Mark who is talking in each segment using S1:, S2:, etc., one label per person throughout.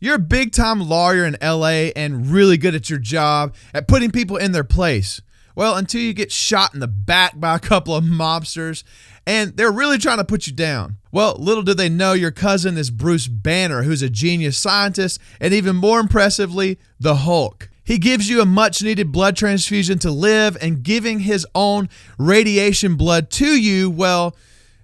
S1: You're a big-time lawyer in LA and really good at your job at putting people in their place. Well, until you get shot in the back by a couple of mobsters and they're really trying to put you down. Well, little do they know your cousin is Bruce Banner, who's a genius scientist and even more impressively, the Hulk. He gives you a much-needed blood transfusion to live, and giving his own radiation blood to you, well,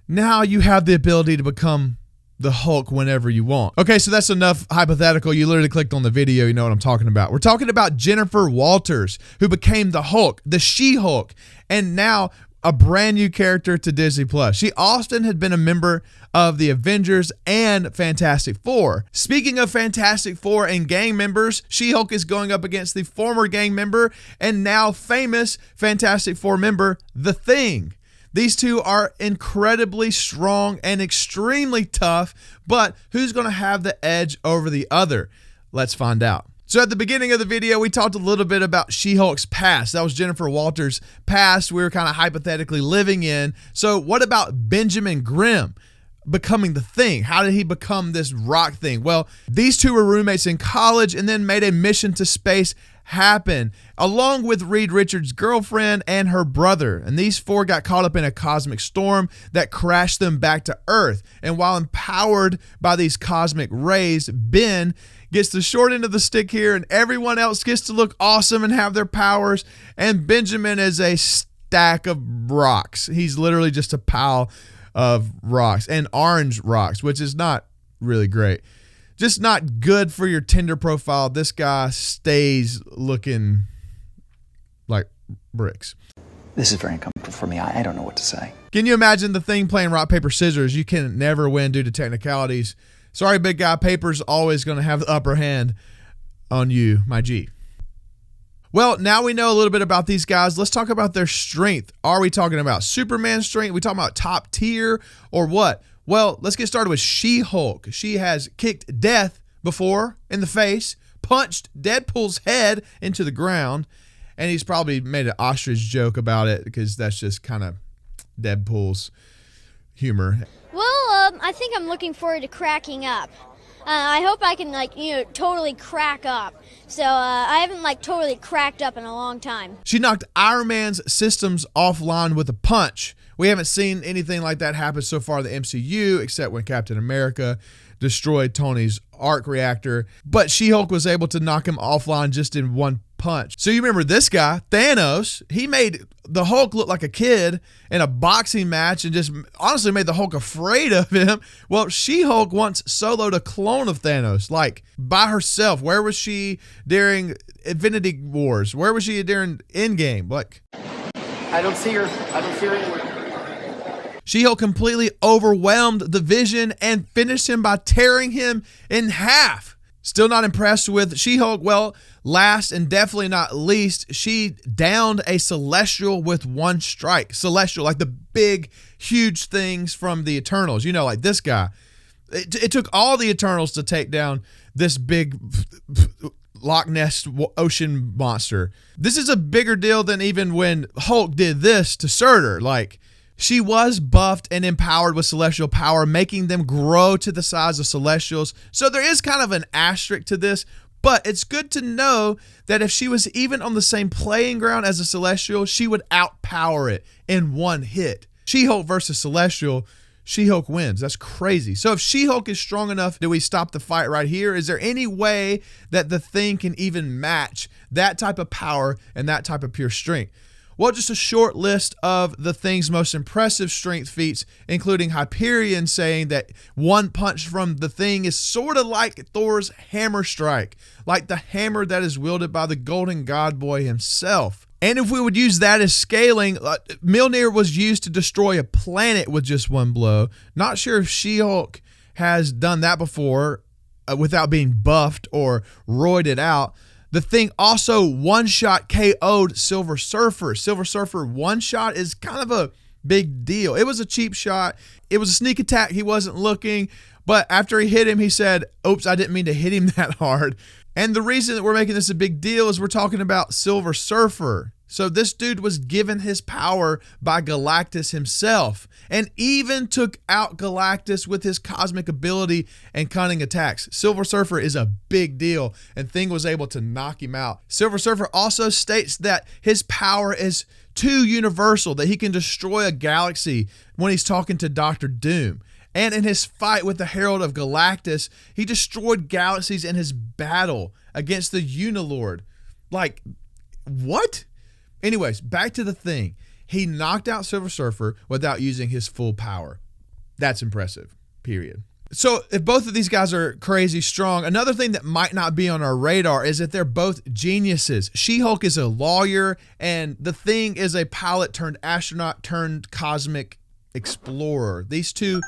S1: now you have the ability to become the Hulk whenever you want. Okay, so that's enough hypothetical. You literally clicked on the video. You know what I'm talking about. We're talking about Jennifer Walters, who became the Hulk, the She-Hulk, and now a brand new character to Disney+. She often had been a member of the Avengers and Fantastic Four. Speaking of Fantastic Four and gang members, She-Hulk is going up against the former gang member and now famous Fantastic Four member, The Thing. These two are incredibly strong and extremely tough, but who's going to have the edge over the other? Let's find out. So at the beginning of the video, we talked a little bit about She-Hulk's past. That was Jennifer Walters' past we were kind of hypothetically living in. So what about Benjamin Grimm becoming the Thing? How did he become this rock thing? Well, these two were roommates in college and then made a mission to space happen, along with Reed Richards' girlfriend and her brother. And these four got caught up in a cosmic storm that crashed them back to Earth. And while empowered by these cosmic rays, Ben gets the short end of the stick here, and everyone else gets to look awesome and have their powers. And Benjamin is a stack of rocks. He's literally just a pile of rocks, and orange rocks, which is not really great. Just not good for your Tinder profile. This guy stays looking like bricks.
S2: This is very uncomfortable for me. I don't know what to say.
S1: Can you imagine the Thing playing rock, paper, scissors? You can never win due to technicalities. Sorry, big guy. Paper's always going to have the upper hand on you, my G. Well, now we know a little bit about these guys. Let's talk about their strength. Are we talking about Superman strength? Are we talking about top tier or what? Well, let's get started with She-Hulk. She has kicked death before in the face, punched Deadpool's head into the ground, and he's probably made an ostrich joke about it because that's just kind of Deadpool's humor.
S3: Well, I think I'm looking forward to cracking up. I hope I can, totally crack up. So I haven't, totally cracked up in a long time.
S1: She knocked Iron Man's systems offline with a punch. We haven't seen anything like that happen so far in the MCU, except when Captain America destroyed Tony's arc reactor. But She-Hulk was able to knock him offline just in one punch. So you remember this guy, Thanos, he made the Hulk look like a kid in a boxing match and just honestly made the Hulk afraid of him. Well, She-Hulk once soloed a clone of Thanos, by herself. Where was she during Infinity Wars? Where was she during Endgame?
S2: I don't see her anywhere.
S1: She-Hulk completely overwhelmed the Vision and finished him by tearing him in half. Still not impressed with She-Hulk? Well, last and definitely not least, she downed a Celestial with one strike. Celestial, like the big, huge things from the Eternals. Like this guy. It took all the Eternals to take down this big Loch Ness ocean monster. This is a bigger deal than even when Hulk did this to Surtur. She was buffed and empowered with celestial power, making them grow to the size of Celestials. So there is kind of an asterisk to this, but it's good to know that if she was even on the same playing ground as a Celestial, she would outpower it in one hit. She-Hulk versus Celestial, She-Hulk wins. That's crazy. So if She-Hulk is strong enough, do we stop the fight right here? Is there any way that the Thing can even match that type of power and that type of pure strength? Well, just a short list of the Thing's most impressive strength feats, including Hyperion saying that one punch from the Thing is sort of like Thor's hammer strike, like the hammer that is wielded by the Golden God Boy himself. And if we would use that as scaling, Mjolnir was used to destroy a planet with just one blow. Not sure if She-Hulk has done that before without being buffed or roided out. The Thing also one-shot KO'd Silver Surfer. Silver Surfer one-shot is kind of a big deal. It was a cheap shot. It was a sneak attack. He wasn't looking. But after he hit him, he said, oops, I didn't mean to hit him that hard. And the reason that we're making this a big deal is we're talking about Silver Surfer. So this dude was given his power by Galactus himself, and even took out Galactus with his cosmic ability and cunning attacks. Silver Surfer is a big deal, and Thing was able to knock him out. Silver Surfer also states that his power is too universal, that he can destroy a galaxy when he's talking to Doctor Doom. And in his fight with the Herald of Galactus, he destroyed galaxies in his battle against the Unilord. Like, what? Anyways, back to the Thing. He knocked out Silver Surfer without using his full power. That's impressive, period. So if both of these guys are crazy strong, another thing that might not be on our radar is that they're both geniuses. She-Hulk is a lawyer, and the Thing is a pilot turned astronaut turned cosmic explorer. These two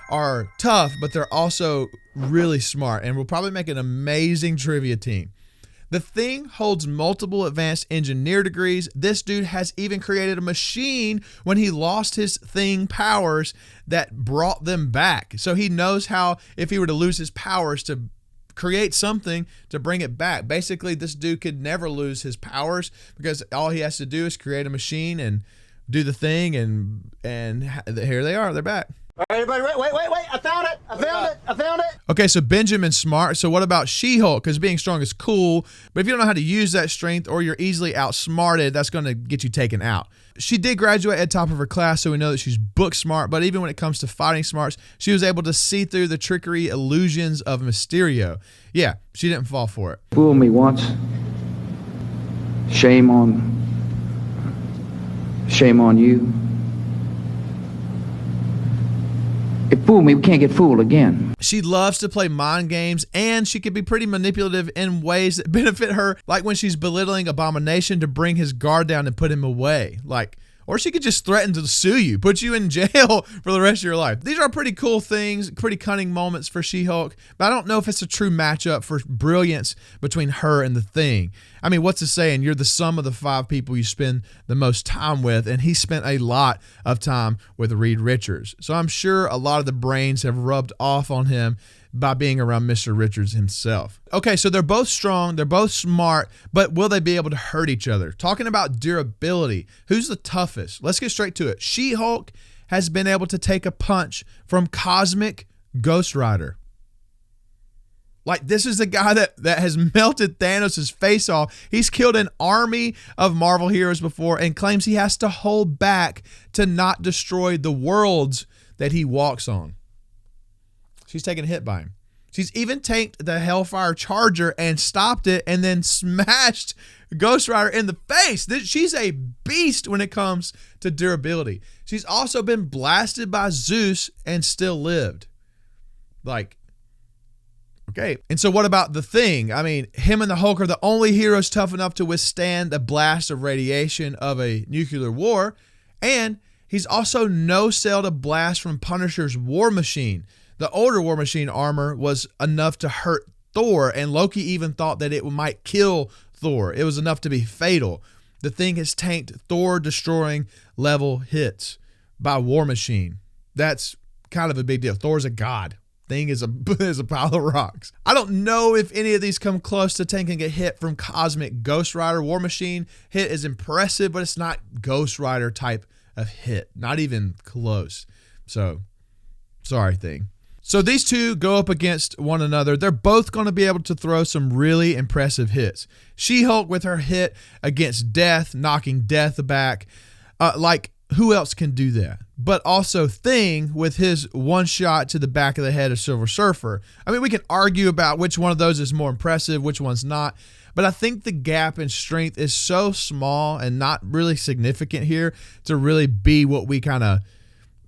S1: are tough, but they're also really smart, and will probably make an amazing trivia team. The Thing holds multiple advanced engineer degrees. This dude has even created a machine when he lost his Thing powers that brought them back. So he knows how, if he were to lose his powers, to create something to bring it back. Basically, this dude could never lose his powers because all he has to do is create a machine and do the thing, and here they are. They're back.
S4: All right, everybody, wait. I found it.
S1: Okay, so Benjamin's smart. So what about She-Hulk? Because being strong is cool, but if you don't know how to use that strength, or you're easily outsmarted, that's going to get you taken out. She did graduate at the top of her class, so we know that she's book smart, but even when it comes to fighting smarts, she was able to see through the trickery illusions of Mysterio. Yeah, she didn't fall for it.
S5: Fool me once. Shame on you. It fooled me, we can't get fooled again.
S1: She loves to play mind games, and she can be pretty manipulative in ways that benefit her, like when she's belittling Abomination to bring his guard down and put him away. Or she could just threaten to sue you, put you in jail for the rest of your life. These are pretty cool things, pretty cunning moments for She-Hulk, but I don't know if it's a true matchup for brilliance between her and the Thing. I mean, what's the saying? You're the sum of the 5 people you spend the most time with, and he spent a lot of time with Reed Richards. So I'm sure a lot of the brains have rubbed off on him by being around Mr. Richards himself. Okay, so they're both strong, they're both smart, but will they be able to hurt each other? Talking about durability, who's the toughest? Let's get straight to it. She-Hulk has been able to take a punch from Cosmic Ghost Rider. Like, this is the guy that has melted Thanos' face off. He's killed an army of Marvel heroes before and claims he has to hold back to not destroy the worlds that he walks on. She's taken a hit by him. She's even tanked the Hellfire Charger and stopped it, and then smashed Ghost Rider in the face. She's a beast when it comes to durability. She's also been blasted by Zeus and still lived. Okay. And so what about the Thing? I mean, him and the Hulk are the only heroes tough enough to withstand the blast of radiation of a nuclear war. And he's also no-celled a blast from Punisher's War Machine. The older War Machine armor was enough to hurt Thor, and Loki even thought that it might kill Thor. It was enough to be fatal. The Thing has tanked Thor-destroying level hits by War Machine. That's kind of a big deal. Thor's a god. Thing is a pile of rocks. I don't know if any of these come close to tanking a hit from Cosmic Ghost Rider. War Machine hit is impressive, but it's not Ghost Rider type of hit. Not even close. So, sorry, Thing. So these two go up against one another. They're both going to be able to throw some really impressive hits. She-Hulk with her hit against Death, knocking Death back. Who else can do that? But also Thing with his one shot to the back of the head of Silver Surfer. I mean, we can argue about which one of those is more impressive, which one's not. But I think the gap in strength is so small and not really significant here to really be what we kind of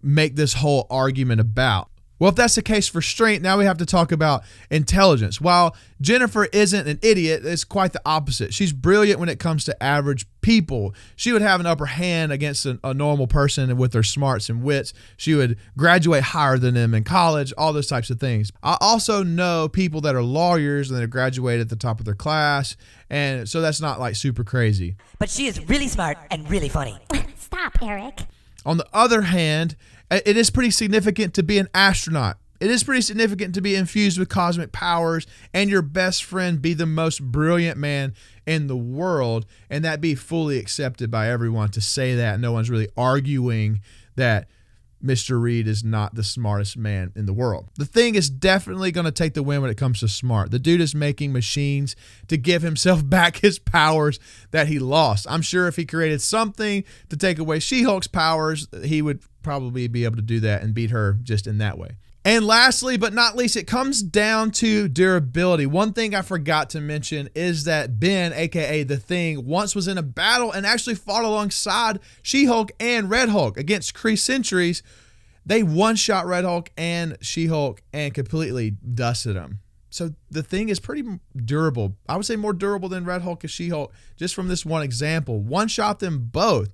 S1: make this whole argument about. Well, if that's the case for strength, now we have to talk about intelligence. While Jennifer isn't an idiot, it's quite the opposite. She's brilliant when it comes to average people. She would have an upper hand against a normal person with their smarts and wits. She would graduate higher than them in college, all those types of things. I also know people that are lawyers and they graduated at the top of their class, and so that's not like super crazy.
S6: But she is really smart and really funny.
S3: Stop, Eric.
S1: On the other hand, it is pretty significant to be an astronaut. It is pretty significant to be infused with cosmic powers and your best friend be the most brilliant man in the world, and that be fully accepted by everyone. To say that, no one's really arguing that Mr. Reed is not the smartest man in the world. The Thing is definitely going to take the win when it comes to smart. The dude is making machines to give himself back his powers that he lost. I'm sure if he created something to take away She-Hulk's powers, he would probably be able to do that and beat her just in that way. And lastly, but not least, it comes down to durability. One thing I forgot to mention is that Ben, aka The Thing, once was in a battle and actually fought alongside She-Hulk and Red Hulk against Kree Sentries. They one-shot Red Hulk and She-Hulk and completely dusted them. So The Thing is pretty durable. I would say more durable than Red Hulk and She-Hulk just from this one example. One-shot them both.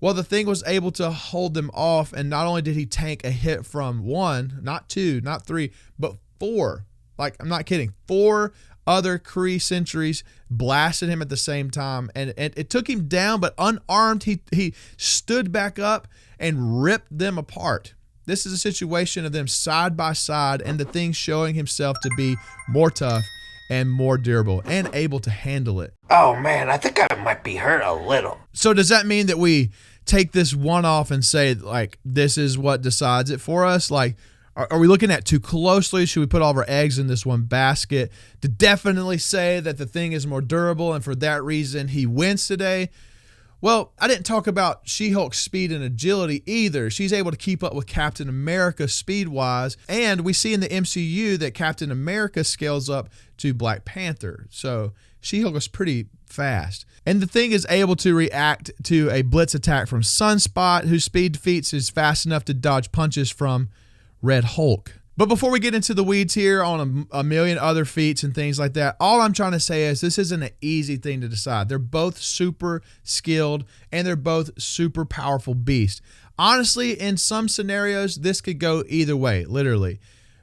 S1: Well, The Thing was able to hold them off, and not only did he tank a hit from one, not two, not three, but four. Like, I'm not kidding. 4 other Kree Sentries blasted him at the same time, and it took him down, but unarmed, he stood back up and ripped them apart. This is a situation of them side by side, and The Thing showing himself to be more tough and more durable and able to handle it.
S7: Oh man, I think I might be hurt a little.
S1: So does that mean that we take this one off and say, like, this is what decides it for us? Like, are we looking at too closely? Should we put all of our eggs in this one basket to definitely say that The Thing is more durable and for that reason he wins today? Well, I didn't talk about She-Hulk's speed and agility either. She's able to keep up with Captain America speed-wise, and we see in the MCU that Captain America scales up to Black Panther. So She-Hulk is pretty fast. And The Thing is able to react to a blitz attack from Sunspot, whose speed feats is fast enough to dodge punches from Red Hulk. But before we get into the weeds here on a million other feats and things like that, all I'm trying to say is this isn't an easy thing to decide. They're both super skilled and they're both super powerful beasts. Honestly, in some scenarios, this could go either way, literally.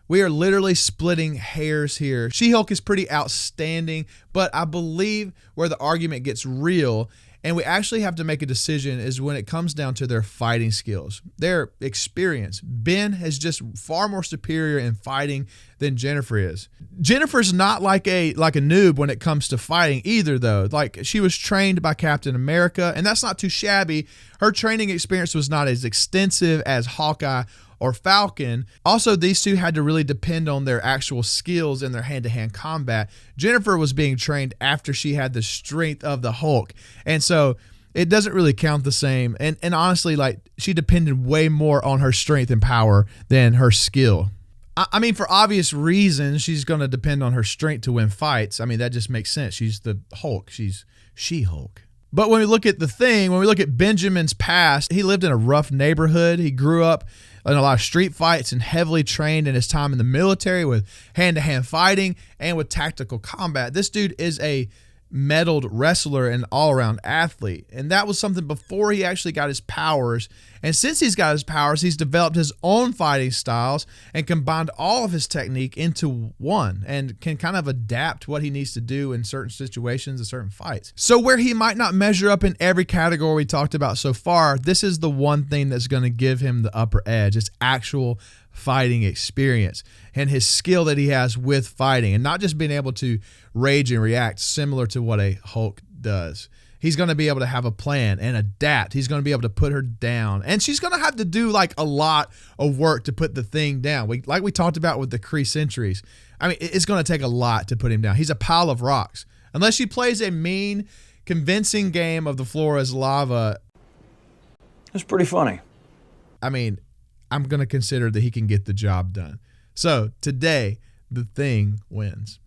S1: We are literally splitting hairs here. She-Hulk is pretty outstanding, but I believe where the argument gets real and we actually have to make a decision is when it comes down to their fighting skills, their experience. Ben is just far more superior in fighting than Jennifer is. Jennifer's not like a noob when it comes to fighting either, though. Like, she was trained by Captain America, and that's not too shabby. Her training experience was not as extensive as Hawkeye or Falcon. Also, these two had to really depend on their actual skills in their hand-to-hand combat. Jennifer was being trained after she had the strength of the Hulk. And so it doesn't really count the same. And honestly, like, she depended way more on her strength and power than her skill. I mean, for obvious reasons, she's going to depend on her strength to win fights. I mean, that just makes sense. She's the Hulk. She's She-Hulk. But when we look at The Thing, when we look at Benjamin's past, he lived in a rough neighborhood. He grew up in a lot of street fights and heavily trained in his time in the military with hand-to-hand fighting and with tactical combat. This dude is a medaled wrestler and all-around athlete, and that was something before he actually got his powers. And since he's got his powers, he's developed his own fighting styles and combined all of his technique into one and can kind of adapt what he needs to do in certain situations and certain fights. So where he might not measure up in every category we talked about so far, this is the one thing that's going to give him the upper edge. It's actual fighting experience and his skill that he has with fighting, and not just being able to rage and react similar to what a Hulk does. He's going to be able to have a plan and adapt. He's going to be able to put her down, and she's going to have to do like a lot of work to put the Thing down. Like we talked about with the Kree Sentries. I mean, it's going to take a lot to put him down. He's a pile of rocks. Unless she plays a mean, convincing game of the floor is lava.
S2: It's pretty funny.
S1: I mean, I'm going to consider that he can get the job done. So today, The Thing wins.